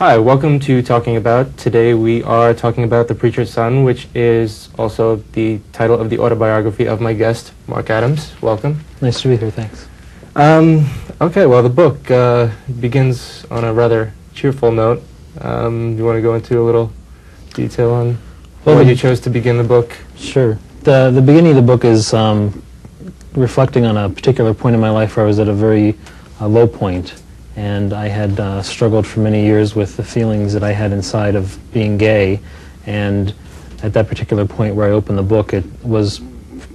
Hi, welcome to Talking About. Today we are talking about The Preacher's Son, which is also the title of the autobiography of my guest, Marc Adams. Welcome. Nice to be here, thanks. Okay, well, the book begins on a rather cheerful note. You want to go into a little detail on why you chose to begin the book? Sure. The beginning of the book is reflecting on a particular point in my life where I was at a very low point. And I had struggled for many years with the feelings that I had inside of being gay. And at that particular point where I opened the book, it was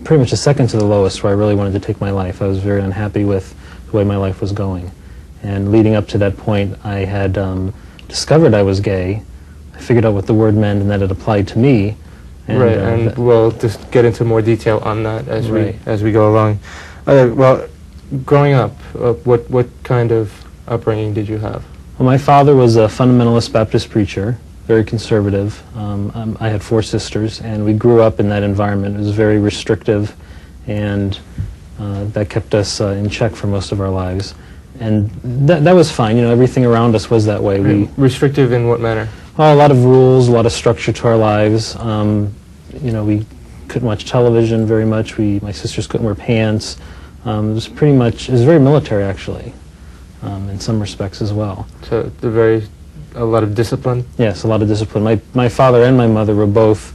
pretty much the second to the lowest where I really wanted to take my life. I was very unhappy with the way my life was going. And leading up to that point, I had discovered I was gay. I figured out what the word meant and that it applied to me. And, right, and we'll just get into more detail on that as we go along. Well, growing up, what kind of upbringing did you have? Well, my father was a fundamentalist Baptist preacher, very conservative. I had 4 sisters, and we grew up in that environment. It was very restrictive, and that kept us in check for most of our lives. And that was fine. You know, everything around us was that way. Restrictive in what manner? Well, a lot of rules, a lot of structure to our lives. You know, we couldn't watch television very much. My sisters couldn't wear pants. It was pretty much, it was very military, actually. In some respects as well. So a lot of discipline? Yes, a lot of discipline. My father and my mother were both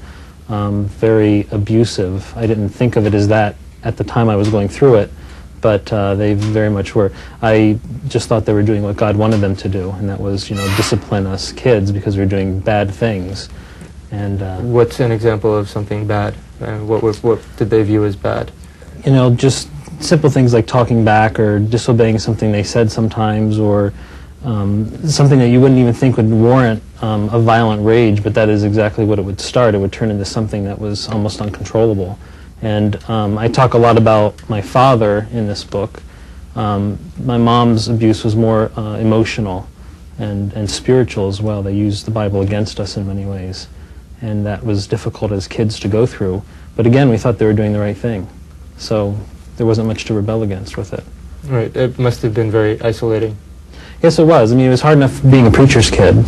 very abusive. I didn't think of it as that at the time I was going through it, but they very much were. I just thought they were doing what God wanted them to do, and that was, you know, discipline us kids because we were doing bad things. And what's an example of something bad? What did they view as bad? You know, just simple things like talking back or disobeying something they said sometimes, or something that you wouldn't even think would warrant a violent rage, but that is exactly what it would start. It would turn into something that was almost uncontrollable. And I talk a lot about my father in this book. My mom's abuse was more emotional and spiritual as well. They used the Bible against us in many ways, and that was difficult as kids to go through. But again, we thought they were doing the right thing. So there wasn't much to rebel against with it. Right. It must have been very isolating. Yes, it was. I mean, it was hard enough being a preacher's kid,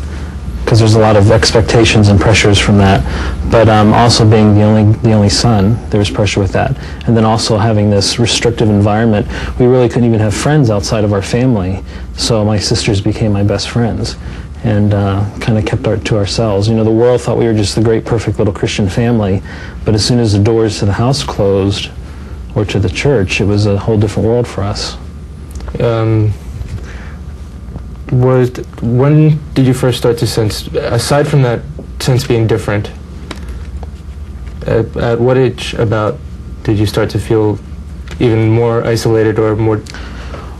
because there's a lot of expectations and pressures from that. But also being the only son, there was pressure with that. And then also having this restrictive environment, we really couldn't even have friends outside of our family. So my sisters became my best friends, and kind of kept to ourselves. You know, the world thought we were just the great, perfect little Christian family, but as soon as the doors to the house closed, or to the church, it was a whole different world for us. When did you first start to sense, aside from that sense being different, at what age about did you start to feel even more isolated or more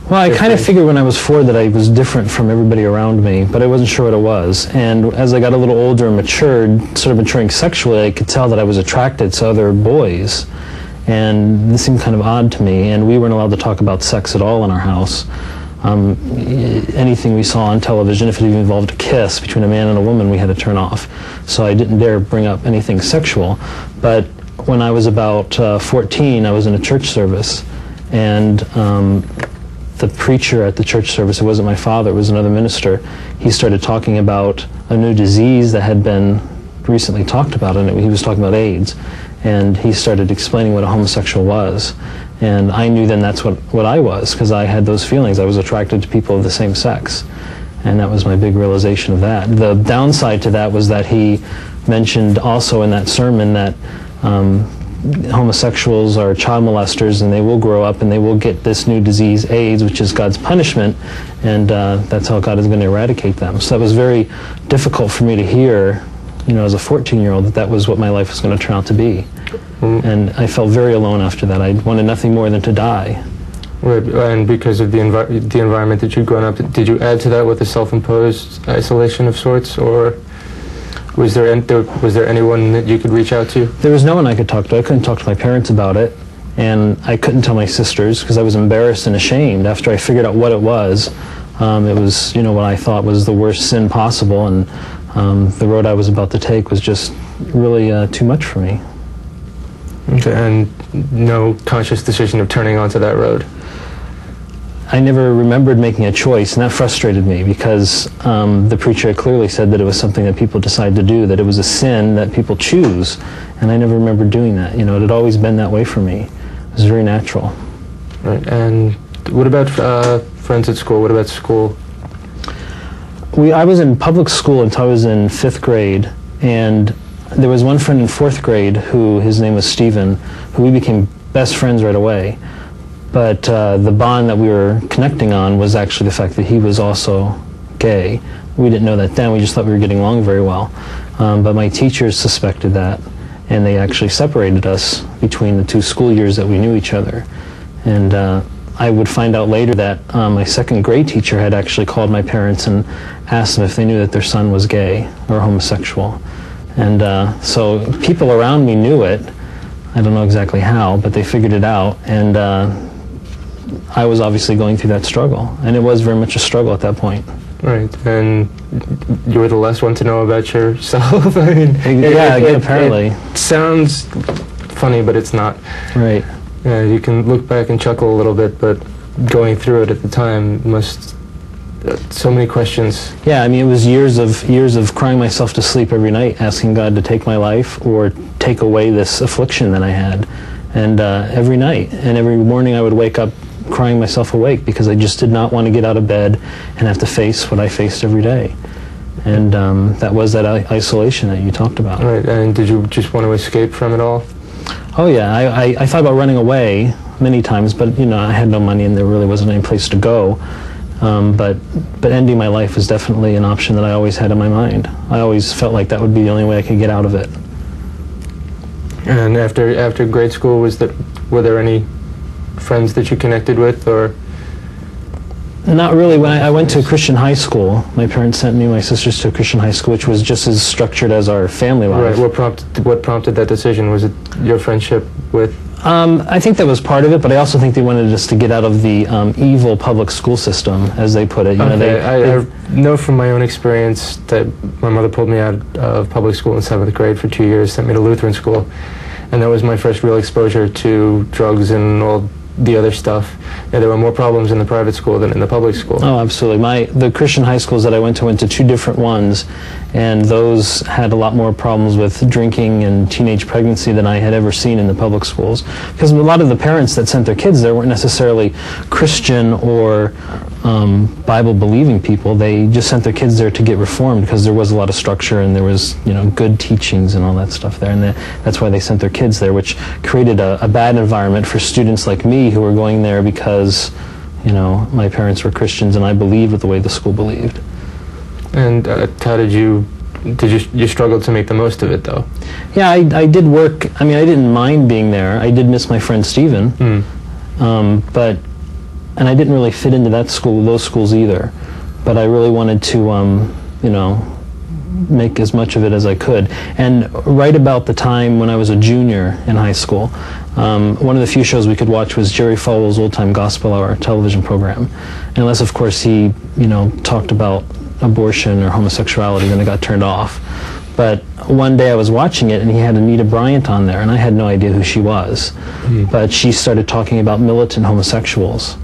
Well, I kind of figured when I was 4 that I was different from everybody around me, but I wasn't sure what it was. And as I got a little older and matured, sort of maturing sexually, I could tell that I was attracted to other boys. And this seemed kind of odd to me, and we weren't allowed to talk about sex at all in our house. Anything we saw on television, if it even involved a kiss between a man and a woman, we had to turn off. So I didn't dare bring up anything sexual. But when I was about 14, I was in a church service, and the preacher at the church service, it wasn't my father, it was another minister, he started talking about a new disease that had been recently talked about, and he was talking about AIDS. And he started explaining what a homosexual was. And I knew then that's what I was, because I had those feelings. I was attracted to people of the same sex. And that was my big realization of that. The downside to that was that he mentioned also in that sermon that homosexuals are child molesters, and they will grow up and they will get this new disease, AIDS, which is God's punishment, and that's how God is going to eradicate them. So that was very difficult for me to hear, you know, as a 14-year-old, that was what my life was going to turn out to be. And I felt very alone after that. I wanted nothing more than to die. Right, and because of the environment that you'd grown up, did you add to that with a self-imposed isolation of sorts, or was there anyone that you could reach out to? There was no one I could talk to. I couldn't talk to my parents about it, and I couldn't tell my sisters because I was embarrassed and ashamed. After I figured out what it was, you know, what I thought was the worst sin possible, and the road I was about to take was just really too much for me. Okay, and no conscious decision of turning onto that road? I never remembered making a choice, and that frustrated me because the preacher clearly said that it was something that people decide to do, that it was a sin that people choose, and I never remembered doing that. You know, it had always been that way for me. It was very natural. Right. And what about friends at school? What about school? I was in public school until I was in 5th grade, and there was one friend in 4th grade who, his name was Stephen, who we became best friends right away. But the bond that we were connecting on was actually the fact that he was also gay. We didn't know that then, we just thought we were getting along very well. But my teachers suspected that, and they actually separated us between the 2 school years that we knew each other. And I would find out later that my 2nd grade teacher had actually called my parents and asked them if they knew that their son was gay or homosexual. And so people around me knew it. I don't know exactly how, but they figured it out. And I was obviously going through that struggle, and it was very much a struggle at that point. Right, and you were the last one to know about yourself. I mean, apparently. It sounds funny, but it's not. Right. Yeah, you can look back and chuckle a little bit, but going through it at the time must... so many questions. Yeah, I mean, it was years of crying myself to sleep every night, asking God to take my life or take away this affliction that I had. And every night and every morning I would wake up crying myself awake because I just did not want to get out of bed and have to face what I faced every day. And that was that isolation that you talked about. Right, and did you just want to escape from it all? Oh yeah, I thought about running away many times, but you know, I had no money and there really wasn't any place to go. But ending my life was definitely an option that I always had in my mind. I always felt like that would be the only way I could get out of it. And after grade school, were there any friends that you connected with, or? Not really. When I went to a Christian high school, my parents sent me and my sisters to a Christian high school, which was just as structured as our family life. Right. What prompted that decision? Was it your friendship with? I think that was part of it, but I also think they wanted us to get out of the evil public school system, as they put it. You know, I know from my own experience that my mother pulled me out of public school in 7th grade for 2 years, sent me to Lutheran school, and that was my first real exposure to drugs and all the other stuff. And there were more problems in the private school than in the public school. Oh, absolutely. The Christian high schools that I went to 2 different ones, and those had a lot more problems with drinking and teenage pregnancy than I had ever seen in the public schools. Because a lot of the parents that sent their kids there weren't necessarily Christian or Bible-believing people. They just sent their kids there to get reformed because there was a lot of structure and there was, you know, good teachings and all that stuff there. And that's why they sent their kids there, which created a bad environment for students like me who were going there because, you know, my parents were Christians and I believed the way the school believed. And how did you struggle to make the most of it, though? Yeah, I did work. I mean, I didn't mind being there. I did miss my friend Stephen, and I didn't really fit into those schools either. But I really wanted to, you know, make as much of it as I could. And right about the time when I was a junior in high school, one of the few shows we could watch was Jerry Falwell's Old Time Gospel Hour television program. Unless, of course, he, you know, talked about abortion or homosexuality, then it got turned off. But one day I was watching it and he had Anita Bryant on there, and I had no idea who she was. But she started talking about militant homosexuals.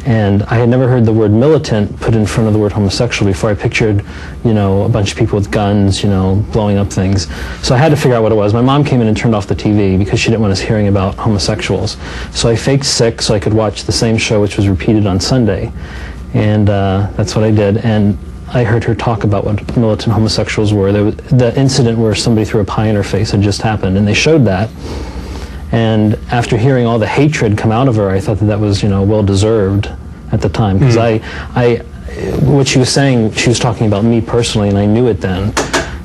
And I had never heard the word militant put in front of the word homosexual before. I pictured, you know, a bunch of people with guns, you know, blowing up things. So I had to figure out what it was. My mom came in and turned off the TV because she didn't want us hearing about homosexuals. So I faked sick so I could watch the same show, which was repeated on Sunday. And that's what I did. And I heard her talk about what militant homosexuals were. The incident where somebody threw a pie in her face had just happened, and they showed that. And after hearing all the hatred come out of her, I thought that was, you know, well deserved at the time, because what she was saying, she was talking about me personally, and I knew it then.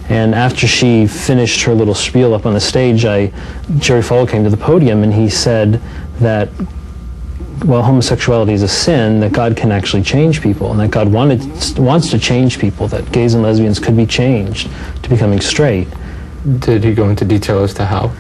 And after she finished her little spiel up on the stage, Jerry Falwell came to the podium and he said that, well, homosexuality is a sin, that God can actually change people, and that God wants to change people, that gays and lesbians could be changed to becoming straight. Did he go into detail as to how?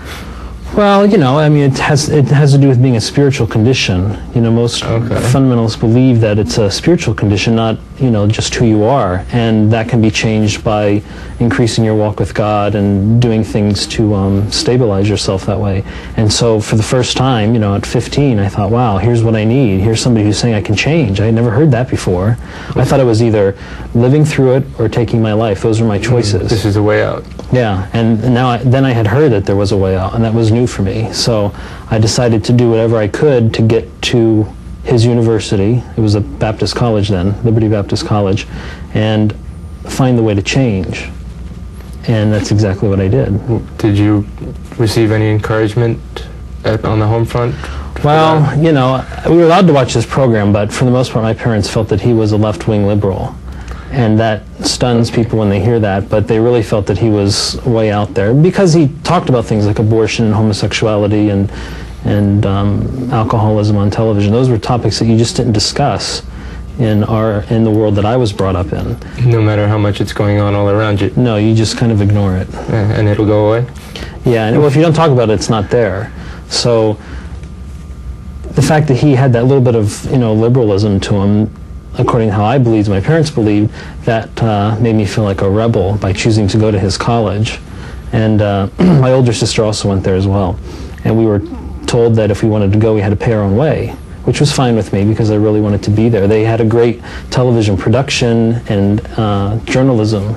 Well, you know, I mean, it has to do with being a spiritual condition. You know, most fundamentalists believe that it's a spiritual condition, not, you know, just who you are, and that can be changed by increasing your walk with God and doing things to stabilize yourself that way. And so, for the first time, you know, at 15, I thought, wow, here's what I need. Here's somebody who's saying I can change. I had never heard that before. I thought it was either living through it or taking my life. Those were my choices. This is a way out. Yeah, and now then I had heard that there was a way out, and that was new for me. So I decided to do whatever I could to get to his university. It was a Baptist college then, Liberty Baptist College, and find the way to change. And that's exactly what I did. Did you receive any encouragement on the home front? Well, you know, we were allowed to watch this program, but for the most part my parents felt that he was a left-wing liberal. And that stuns people when they hear that, but they really felt that he was way out there because he talked about things like abortion and homosexuality and alcoholism on television. Those were topics that you just didn't discuss in the world that I was brought up in. No matter how much it's going on all around you. No, you just kind of ignore it. And it'll go away? Yeah, and well, if you don't talk about it, it's not there. So the fact that he had that little bit of, you know, liberalism to him, according to how I believed, my parents believed, that made me feel like a rebel by choosing to go to his college. And my older sister also went there as well. And we were told that if we wanted to go, we had to pay our own way, which was fine with me because I really wanted to be there. They had a great television production and journalism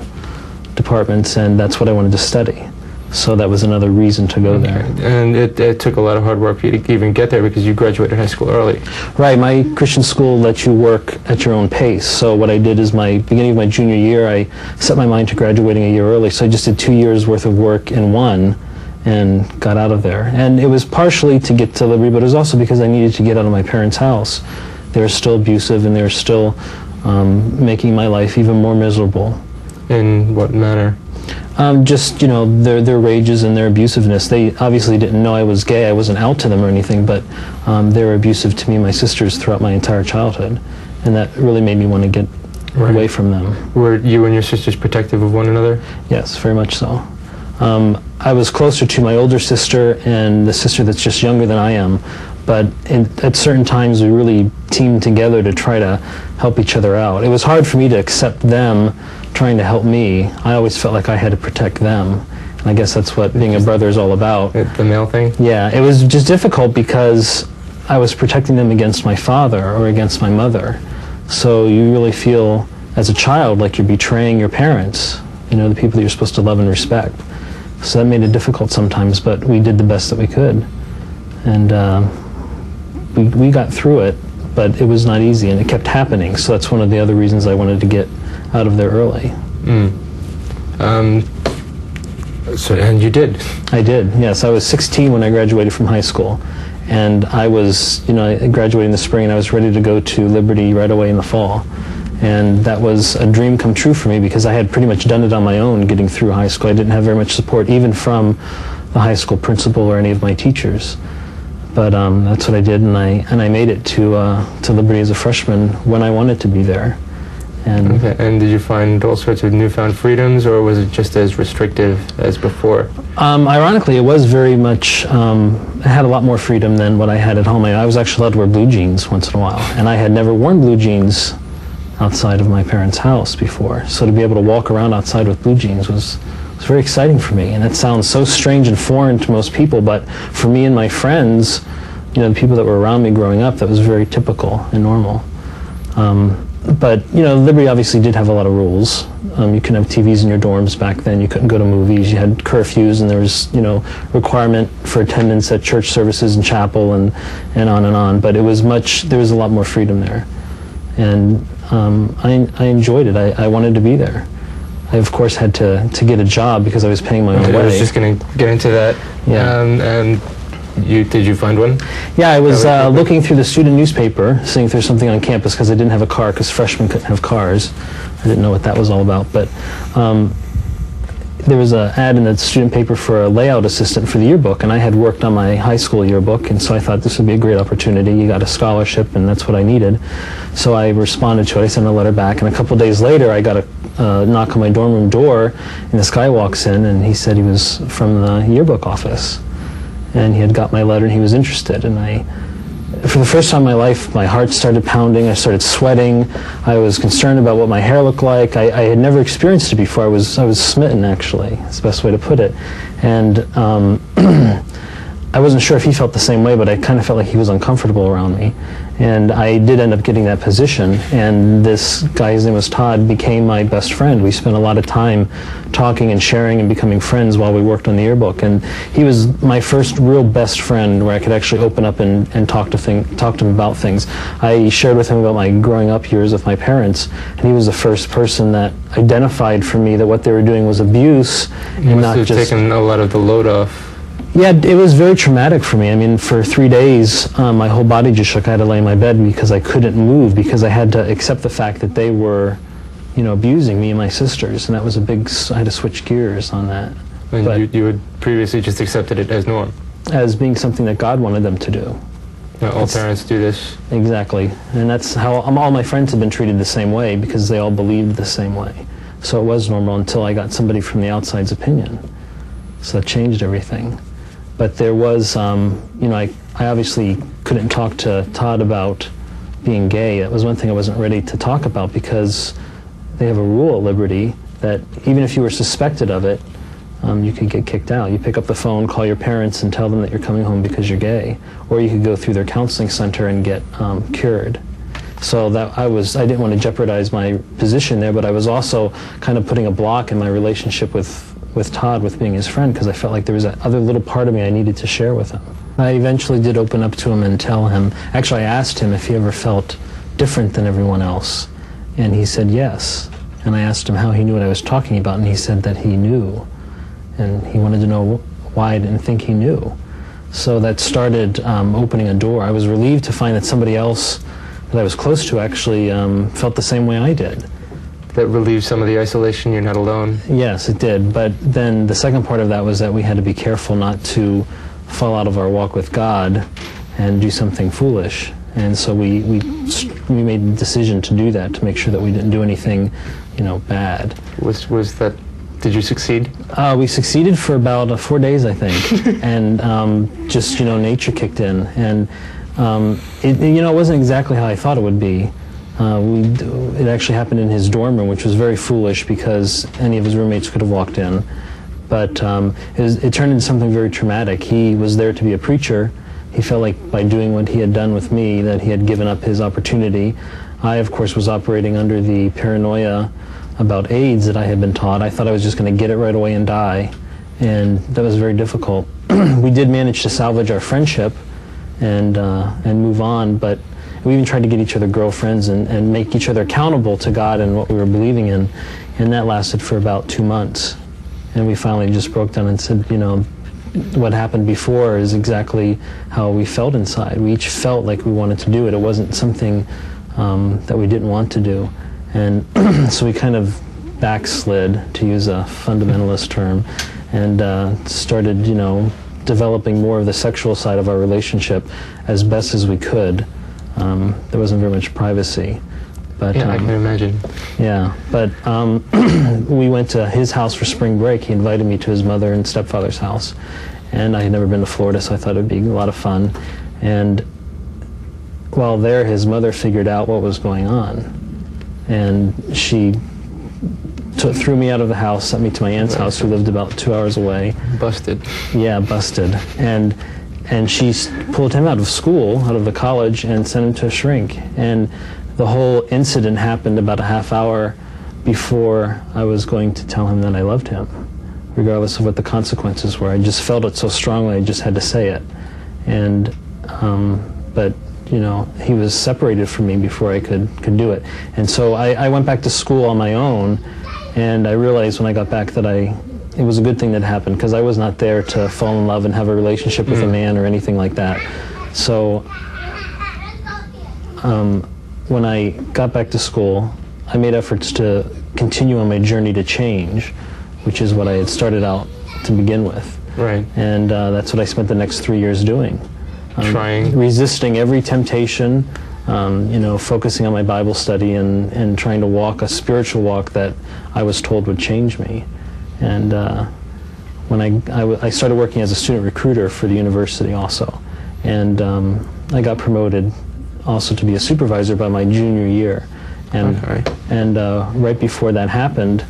departments, and that's what I wanted to study. So that was another reason to go there. And it took a lot of hard work for you to even get there because you graduated high school early. Right. My Christian school lets you work at your own pace. So what I did is beginning of my junior year, I set my mind to graduating a year early. So I just did 2 years worth of work in one and got out of there. And it was partially to get to Liberty, but it was also because I needed to get out of my parents' house. They were still abusive and they were still making my life even more miserable. In what manner? Just, you know, their rages and their abusiveness. They obviously didn't know I was gay. I wasn't out to them or anything, but they were abusive to me and my sisters throughout my entire childhood. And that really made me want to get away from them. Were you and your sisters protective of one another? Yes, very much so. I was closer to my older sister and the sister that's just younger than I am, but at certain times we really teamed together to try to help each other out. It was hard for me to accept them trying to help me. I always felt like I had to protect them. And I guess that's what being a brother is all about. The male thing? Yeah, it was just difficult because I was protecting them against my father or against my mother. So you really feel as a child like you're betraying your parents, you know, the people that you're supposed to love and respect. So that made it difficult sometimes, but we did the best that we could. And we got through it, but it was not easy and it kept happening. So that's one of the other reasons I wanted to get out of there early. And you did? I did, yes. I was 16 when I graduated from high school. And I was, you know, I graduated in the spring and I was ready to go to Liberty right away in the fall. And that was a dream come true for me because I had pretty much done it on my own getting through high school. I didn't have very much support even from the high school principal or any of my teachers. But that's what I did, and I made it to Liberty as a freshman when I wanted to be there. And and did you find all sorts of newfound freedoms, or was it just as restrictive as before? Ironically, it was very much, I had a lot more freedom than what I had at home. I was actually allowed to wear blue jeans once in a while, and I had never worn blue jeans outside of my parents' house before. So to be able to walk around outside with blue jeans was very exciting for me. And it sounds so strange and foreign to most people, but for me and my friends, you know, the people that were around me growing up, that was very typical and normal. But, you know, Liberty obviously did have a lot of rules. You couldn't have TVs in your dorms back then. You couldn't go to movies. You had curfews, and there was, you know, requirement for attendance at church services and chapel and on and on. But it was there was a lot more freedom there. And I enjoyed it. I wanted to be there. I, of course, had to get a job because I was paying my own way. I was just going to get into that. Yeah. And did you find one? Yeah, I was looking through the student newspaper, seeing if there's something on campus, because I didn't have a car, because freshmen couldn't have cars. I didn't know what that was all about. But there was an ad in the student paper for a layout assistant for the yearbook, and I had worked on my high school yearbook, and so I thought this would be a great opportunity. You got a scholarship, and that's what I needed. So I responded to it. I sent a letter back, and a couple days later I got a knock on my dorm room door, and this guy walks in, and he said he was from the yearbook office. and he had got my letter and he was interested. And for the first time in my life, my heart started pounding, I started sweating, I was concerned about what my hair looked like. I had never experienced it before. I was smitten, actually. That's the best way to put it. And I wasn't sure if he felt the same way, but I kind of felt like he was uncomfortable around me. And I did end up getting that position, and this guy, his name was Todd, became my best friend. We spent a lot of time talking and sharing and becoming friends while we worked on the yearbook. And he was my first real best friend where I could actually open up and talk to him about things. I shared with him about my growing up years with my parents, and he was the first person that identified for me that what they were doing was abuse and not just... Must have taken a lot of the load off. Yeah, it was very traumatic for me. I mean, for 3 days, my whole body just shook. I had to lay in my bed because I couldn't move, because I had to accept the fact that they were, abusing me and my sisters, and that was a big... I had to switch gears on that. And you had previously just accepted it as norm? As being something that God wanted them to do. All parents do this? Exactly. And that's how all my friends have been treated the same way, because they all believed the same way. So it was normal until I got somebody from the outside's opinion. So that changed everything. But there was, I obviously couldn't talk to Todd about being gay. That was one thing I wasn't ready to talk about, because they have a rule at Liberty that even if you were suspected of it, you could get kicked out. You pick up the phone, call your parents, and tell them that you're coming home because you're gay. Or you could go through their counseling center and get cured. So that I didn't want to jeopardize my position there, but I was also kind of putting a block in my relationship with Todd, with being his friend, because I felt like there was that other little part of me I needed to share with him. I eventually did open up to him and tell him, actually I asked him if he ever felt different than everyone else, and he said yes. And I asked him how he knew what I was talking about, and he said that he knew, and he wanted to know why I didn't think he knew. So that started opening a door. I was relieved to find that somebody else that I was close to actually felt the same way I did. That relieved some of the isolation, you're not alone? Yes, it did. But then the second part of that was that we had to be careful not to fall out of our walk with God and do something foolish. And so we made the decision to do that, to make sure that we didn't do anything, bad. Was that, did you succeed? We succeeded for about 4 days, I think. And just, nature kicked in. And it wasn't exactly how I thought it would be. It actually happened in his dorm room, which was very foolish because any of his roommates could have walked in. But it turned into something very traumatic. He was there to be a preacher. He felt like by doing what he had done with me that he had given up his opportunity. I, of course, was operating under the paranoia about AIDS that I had been taught. I thought I was just going to get it right away and die, and that was very difficult. We did manage to salvage our friendship and move on, but we even tried to get each other girlfriends and make each other accountable to God and what we were believing in, and that lasted for about 2 months. And we finally just broke down and said, what happened before is exactly how we felt inside. We each felt like we wanted to do it. It wasn't something that we didn't want to do. And so we kind of backslid, to use a fundamentalist term, and started, developing more of the sexual side of our relationship as best as we could. There wasn't very much privacy. But, yeah, I can imagine. Yeah, but we went to his house for spring break. He invited me to his mother and stepfather's house. And I had never been to Florida, so I thought it would be a lot of fun. And while there, his mother figured out what was going on. And she threw me out of the house, sent me to my aunt's house, who lived about 2 hours away. Busted. Yeah, busted. And she pulled him out of school, out of the college, and sent him to a shrink. And the whole incident happened about a half hour before I was going to tell him that I loved him, regardless of what the consequences were. I just felt it so strongly, I just had to say it. And, but, he was separated from me before I could do it. And so I went back to school on my own, and I realized when I got back that it was a good thing that happened, because I was not there to fall in love and have a relationship with a man or anything like that. So when I got back to school, I made efforts to continue on my journey to change, which is what I had started out to begin with. Right. And that's what I spent the next 3 years doing. Trying. Resisting every temptation, focusing on my Bible study and trying to walk a spiritual walk that I was told would change me. And when I started working as a student recruiter for the university also, and I got promoted also to be a supervisor by my junior year, and right before that happened,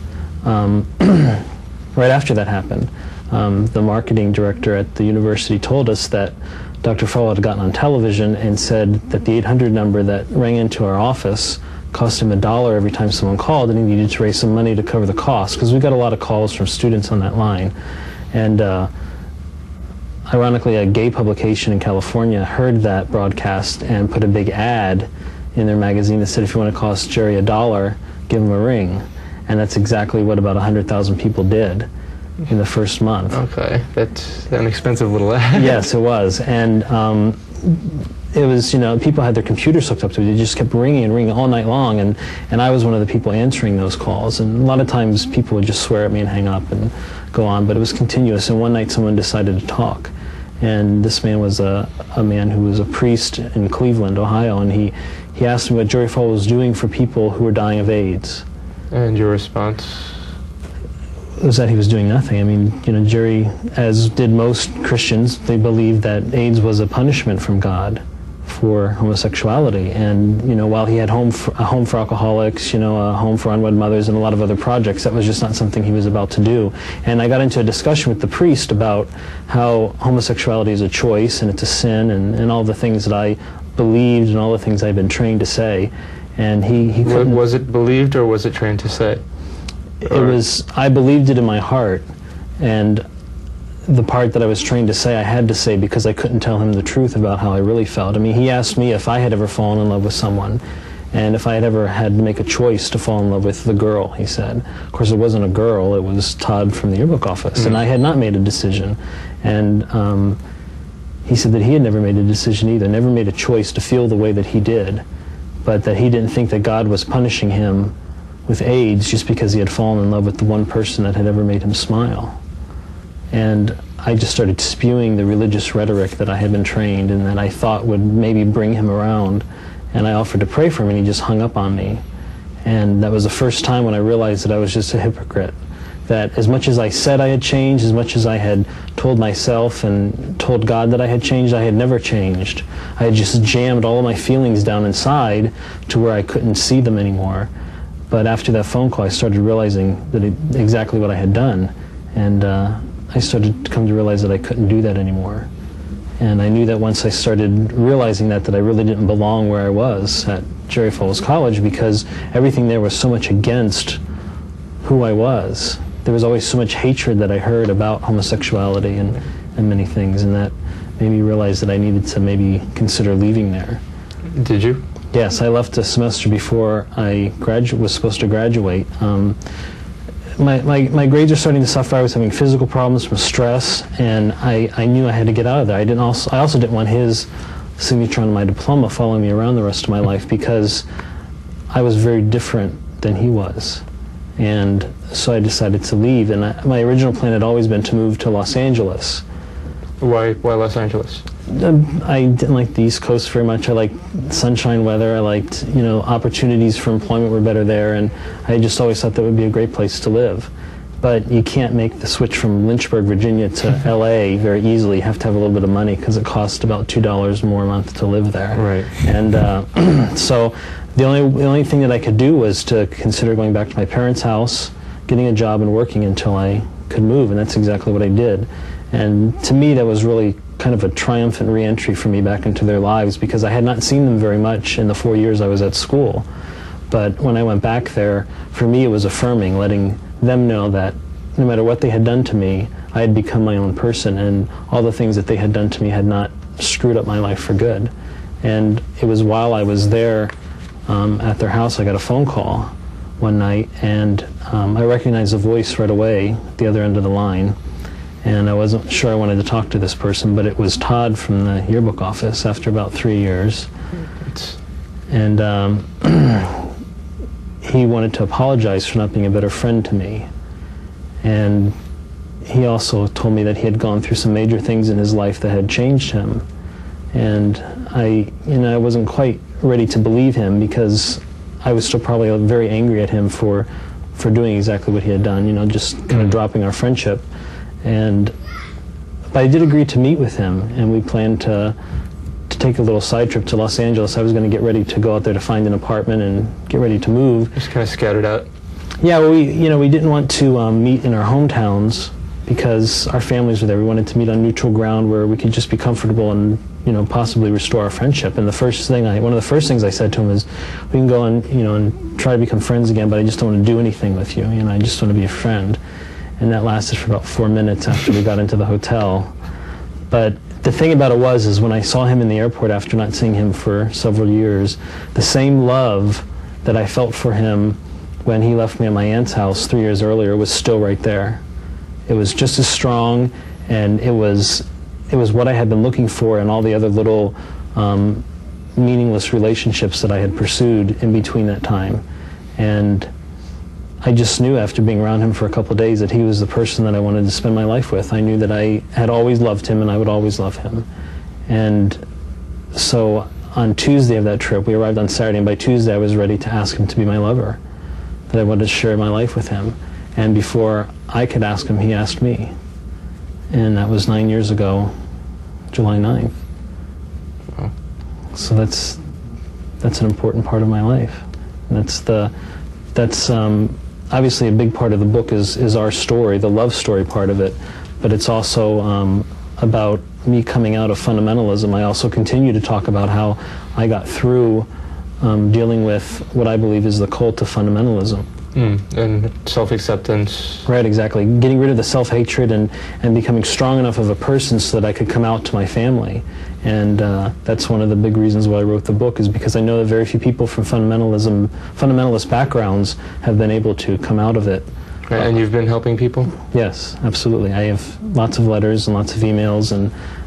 right after that happened, the marketing director at the university told us that Dr. Farwell had gotten on television and said that the 800 number that rang into our office cost him $1 every time someone called, and he needed to raise some money to cover the cost, because we got a lot of calls from students on that line. And ironically, a gay publication in California heard that broadcast and put a big ad in their magazine that said, if you want to cost Jerry $1, give him a ring. And that's exactly what about 100,000 people did in the first month. Okay, that's an expensive little ad. Yes, it was. And it was, you know, people had their computers hooked up to it. They just kept ringing and ringing all night long, and I was one of the people answering those calls. And a lot of times people would just swear at me and hang up and go on, but it was continuous. And one night someone decided to talk. And this man was a man who was a priest in Cleveland, Ohio, and he asked me what Jerry Falwell was doing for people who were dying of AIDS. And your response? Was that he was doing nothing. I mean, you know, Jerry, as did most Christians, they believed that AIDS was a punishment from God for homosexuality. And, you know, while he had a home for alcoholics, you know, a home for unwed mothers and a lot of other projects, that was just not something he was about to do. And I got into a discussion with the priest about how homosexuality is a choice and it's a sin, and all the things that I believed and all the things I've been trained to say. And he couldn't. Was it believed or was it trained to say? It was, I believed it in my heart, and the part that I was trained to say, I had to say, because I couldn't tell him the truth about how I really felt. I mean, he asked me if I had ever fallen in love with someone, and if I had ever had to make a choice to fall in love with the girl, he said. Of course, it wasn't a girl, it was Todd from the yearbook office, and I had not made a decision. And he said that he had never made a decision either, never made a choice to feel the way that he did, but that he didn't think that God was punishing him with AIDS just because he had fallen in love with the one person that had ever made him smile. And I just started spewing the religious rhetoric that I had been trained and that I thought would maybe bring him around. And I offered to pray for him, and he just hung up on me. And that was the first time when I realized that I was just a hypocrite. That as much as I said I had changed, as much as I had told myself and told God that I had changed, I had never changed. I had just jammed all of my feelings down inside to where I couldn't see them anymore. But after that phone call, I started realizing that exactly what I had done. And I started to come to realize that I couldn't do that anymore. And I knew that once I started realizing that I really didn't belong where I was at Jerry Falwell's College, because everything there was so much against who I was. There was always so much hatred that I heard about homosexuality and many things, and that made me realize that I needed to maybe consider leaving there. Did you? Yes, I left a semester before I was supposed to graduate. My grades were starting to suffer. I was having physical problems from stress, and I knew I had to get out of there. I also didn't want his signature on my diploma following me around the rest of my life, because I was very different than he was. And so I decided to leave, and my original plan had always been to move to Los Angeles. Why Los Angeles? I didn't like the East Coast very much. I liked sunshine weather. I liked, you know, opportunities for employment were better there, and I just always thought that would be a great place to live. But you can't make the switch from Lynchburg, Virginia to LA very easily. You have to have a little bit of money, because it costs about $2 more a month to live there. Right. And so the only thing that I could do was to consider going back to my parents' house, getting a job and working until I could move, and that's exactly what I did. And to me, that was really kind of a triumphant re-entry for me back into their lives, because I had not seen them very much in the 4 years I was at school. But when I went back there, for me it was affirming, letting them know that no matter what they had done to me, I had become my own person, and all the things that they had done to me had not screwed up my life for good. And it was while I was there at their house, I got a phone call one night, and I recognized the voice right away at the other end of the line. And I wasn't sure I wanted to talk to this person, but it was Todd from the yearbook office after about 3 years. And he wanted to apologize for not being a better friend to me. And he also told me that he had gone through some major things in his life that had changed him. And I wasn't quite ready to believe him, because I was still probably very angry at him for doing exactly what he had done, you know, just kind of dropping our friendship. But I did agree to meet with him, and we planned to take a little side trip to Los Angeles. I was going to get ready to go out there to find an apartment and get ready to move. Just kind of scattered out. Yeah, well, we didn't want to meet in our hometowns because our families were there. We wanted to meet on neutral ground where we could just be comfortable and possibly restore our friendship. And one of the first things I said to him is, we can go and try to become friends again, but I just don't want to do anything with you. I just want to be a friend. And that lasted for about 4 minutes after we got into the hotel. But the thing about it is when I saw him in the airport after not seeing him for several years, the same love that I felt for him when he left me at my aunt's house 3 years earlier was still right there. It was just as strong, and it was what I had been looking for in all the other little meaningless relationships that I had pursued in between that time. And I just knew after being around him for a couple of days that he was the person that I wanted to spend my life with. I knew that I had always loved him and I would always love him. And so on Tuesday of that trip, we arrived on Saturday, and by Tuesday I was ready to ask him to be my lover, that I wanted to share my life with him. And before I could ask him, he asked me. And that was 9 years ago, July 9th. Wow. So that's an important part of my life. And that's obviously a big part of the book is our story, the love story part of it, but it's also about me coming out of fundamentalism. I also continue to talk about how I got through dealing with what I believe is the cult of fundamentalism. And self-acceptance. Right, exactly. Getting rid of the self-hatred and becoming strong enough of a person so that I could come out to my family. And that's one of the big reasons why I wrote the book, is because I know that very few people from fundamentalist backgrounds have been able to come out of it. Right, and you've been helping people? Yes, absolutely. I have lots of letters and lots of emails.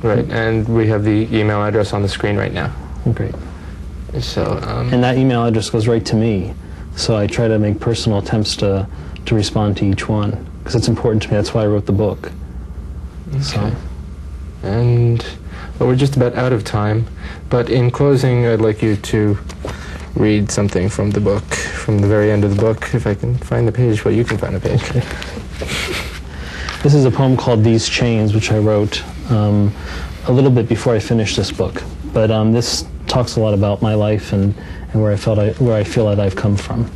Right, and we have the email address on the screen right now. Great. So, and that email address goes right to me. So I try to make personal attempts to respond to each one, because it's important to me. That's why I wrote the book. Okay. So. And well, we're just about out of time, but in closing, I'd like you to read something from the book, from the very end of the book, if I can find the page. Well, you can find the page. Okay. This is a poem called "These Chains," which I wrote a little bit before I finished this book. But this talks a lot about my life and where I feel that I've come from.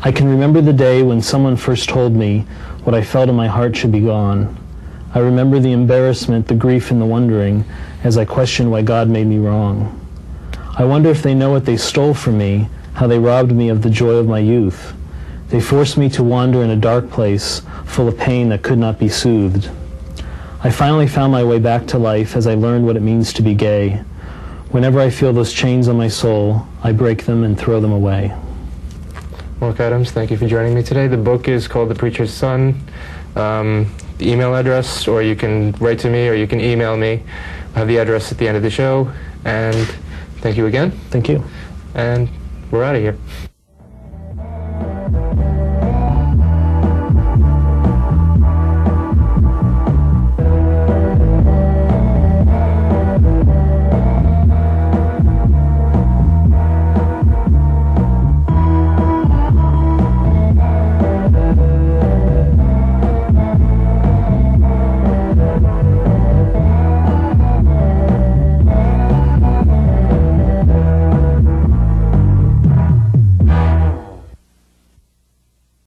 I can remember the day when someone first told me what I felt in my heart should be gone. I remember the embarrassment, the grief, and the wondering as I questioned why God made me wrong. I wonder if they know what they stole from me, how they robbed me of the joy of my youth. They forced me to wander in a dark place full of pain that could not be soothed. I finally found my way back to life as I learned what it means to be gay. Whenever I feel those chains on my soul, I break them and throw them away. Marc Adams, thank you for joining me today. The book is called The Preacher's Son. The email address, or you can write to me, or you can email me. I have the address at the end of the show. And thank you again. Thank you. And we're out of here.